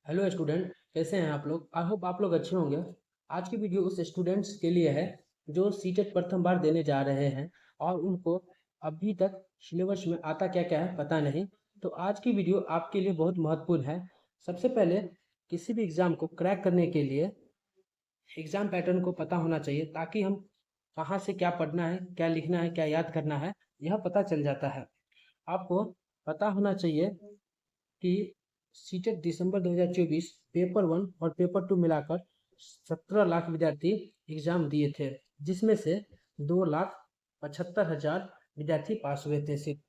Hello student, कैसे हैं आप लोग? आई होप आप लोग अच्छे होंगे। आज की वीडियो उस स्टूडेंट्स के लिए है जो सीटेट प्रथम बार देने जा रहे हैं और उनको अभी तक सिलेबस में आता क्या क्या है पता नहीं। तो आज की वीडियो आपके लिए बहुत महत्वपूर्ण है। सबसे पहले किसी भी एग्ज़ाम को क्रैक करने के लिए एग्ज़ाम पैटर्न को पता होना चाहिए ताकि हम कहाँ से क्या पढ़ना है, क्या लिखना है, क्या याद करना है, यह पता चल जाता है। आपको पता होना चाहिए कि सीटेट दिसंबर 2024 पेपर वन और पेपर टू मिलाकर 17 लाख विद्यार्थी एग्जाम दिए थे, जिसमें से 2,75,000 विद्यार्थी पास हुए थे सिर्फ।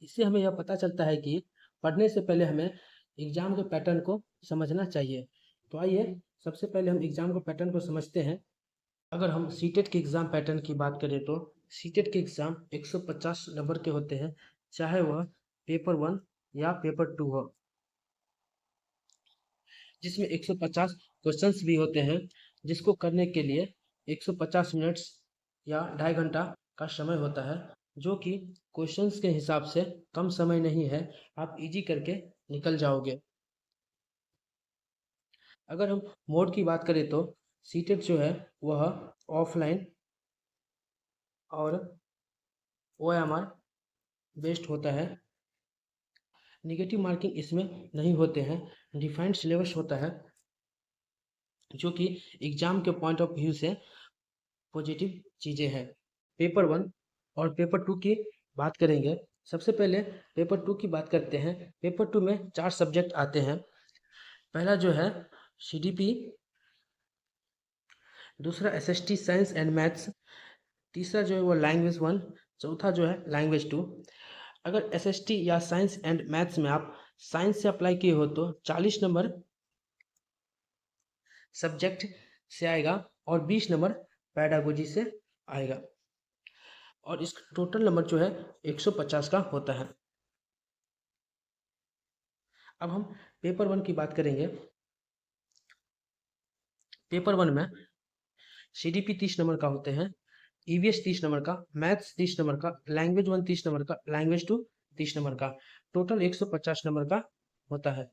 इससे हमें यह पता चलता है कि पढ़ने से पहले हमें एग्जाम के पैटर्न को समझना चाहिए। तो आइए सबसे पहले हम एग्जाम के पैटर्न को समझते हैं। अगर हम सीटेट के एग्जाम पैटर्न की बात करें तो सीटेट के एग्जाम 150 नंबर के होते हैं, चाहे वह पेपर वन या पेपर टू हो, जिसमें 150 क्वेश्चंस भी होते हैं, जिसको करने के लिए 150 मिनट्स या 2.5 घंटा का समय होता है, जो कि क्वेश्चंस के हिसाब से कम समय नहीं है। आप इजी करके निकल जाओगे। अगर हम मोड की बात करें तो सीटेट जो है वह ऑफलाइन और ओएमआर बेस्ड होता है। निगेटिव मार्किंग इसमें नहीं होते हैं। डिफाइंड सिलेबस होता है, जो कि एग्जाम के पॉइंट ऑफ व्यू से पॉजिटिव चीज़ें हैं। पेपर वन और पेपर टू की बात करेंगे। सबसे पहले पेपर टू की बात करते हैं। पेपर टू में 4 सब्जेक्ट आते हैं। पहला जो है सीडीपी, दूसरा एसएसटी साइंस एंड मैथ्स, तीसरा जो है वो लैंग्वेज वन, चौथा जो है लैंग्वेज टू। अगर एसएसटी या साइंस एंड मैथ्स में आप साइंस से अप्लाई किए हो तो 40 नंबर सब्जेक्ट से आएगा और 20 नंबर पैडागोजी से आएगा, और इसका टोटल नंबर जो है 150 का होता है। अब हम पेपर वन की बात करेंगे। पेपर वन में सीडीपी 30 नंबर का होते हैं, ईवीएस 30 नंबर का, मैथ्स 30 नंबर का, लैंग्वेज वन 30 नंबर का, लैंग्वेज टू 30 नंबर का, टोटल 150 नंबर का होता है।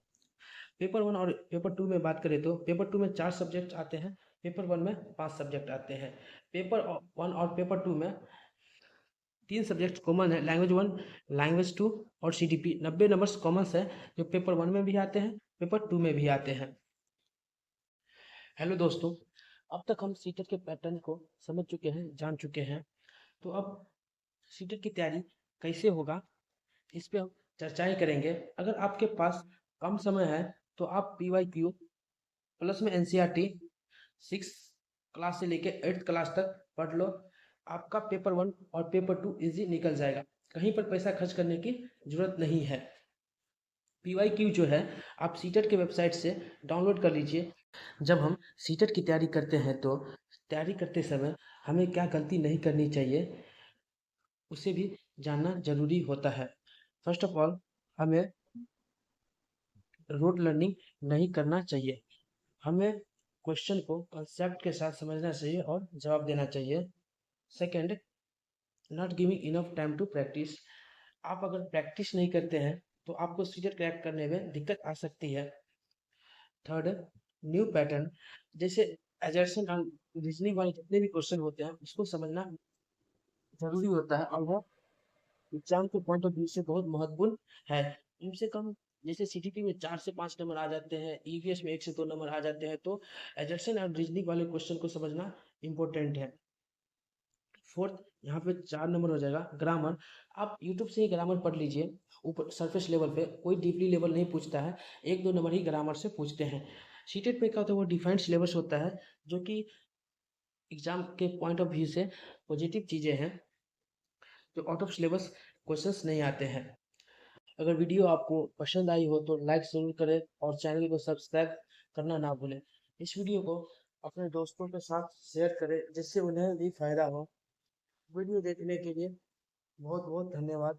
पेपर वन और पेपर टू में बात करें तो पेपर टू में 4 सब्जेक्ट आते हैं, पेपर वन में 5 सब्जेक्ट आते हैं। पेपर वन और पेपर टू में 3 सब्जेक्ट कॉमन है, लैंग्वेज वन, लैंग्वेज टू और सीडीपी। 90 नंबर्स कॉमन है, जो पेपर वन में भी आते हैं, पेपर टू में भी आते हैं। हेलो दोस्तों, अब तक हम सीटेट के पैटर्न को समझ चुके हैं, जान चुके हैं। तो अब सीटेट की तैयारी कैसे होगा, इस पे हम चर्चाएं करेंगे। अगर आपके पास कम समय है तो आप पीवाईक्यू प्लस में एनसीईआरटी 6 क्लास से लेके 8th क्लास तक पढ़ लो। आपका पेपर वन और पेपर टू इजी निकल जाएगा, कहीं पर पैसा खर्च करने की जरूरत नहीं है। पीवाईक्यू जो है आप सीटेट के वेबसाइट से डाउनलोड कर लीजिए। जब हम सीटेट की तैयारी करते हैं तो तैयारी करते समय हमें क्या गलती नहीं करनी चाहिए, उसे भी जानना जरूरी होता है। फर्स्ट ऑफ ऑल, हमें रोड लर्निंग नहीं करना चाहिए। हमें क्वेश्चन को कंसेप्ट के साथ समझना चाहिए और जवाब देना चाहिए। Second, not giving enough time to practise. आप अगर प्रैक्टिस नहीं करते हैं तो आपको सीटेट क्रैक करने में दिक्कत आ सकती है। थर्ड, न्यू पैटर्न, जैसे एजर्सन एंड रीजनिंग वाले जितने भी क्वेश्चन होते हैं उसको समझना जरूरी होता है, और वो एग्जाम के पॉइंट ऑफ व्यू से बहुत महत्वपूर्ण है। कम से कम जैसे सीटीपी में 4 से 5 नंबर आ जाते हैं, ईवीएस में 1 से 2 नंबर आ जाते हैं, तो एजर्सन एंड रीजनिंग वाले क्वेश्चन को समझना इंपॉर्टेंट है। फोर्थ, यहाँ पे 4 नंबर हो जाएगा ग्रामर। आप यूट्यूब से ही ग्रामर पढ़ लीजिए, ऊपर सरफेस लेवल पे कोई डीपली लेवल नहीं पूछता है, 1-2 नंबर ही ग्रामर से पूछते हैं। सीटेट पे क्या होता है, वो डिफाइंड सिलेबस होता है, जो कि एग्जाम के पॉइंट ऑफ व्यू से पॉजिटिव चीज़ें हैं, जो आउट ऑफ सिलेबस क्वेश्चंस नहीं आते हैं। अगर वीडियो आपको पसंद आई हो तो लाइक ज़रूर करें और चैनल को सब्सक्राइब करना ना भूलें। इस वीडियो को अपने दोस्तों के साथ शेयर करें, जिससे उन्हें भी फायदा हो। वीडियो देखने के लिए बहुत बहुत धन्यवाद।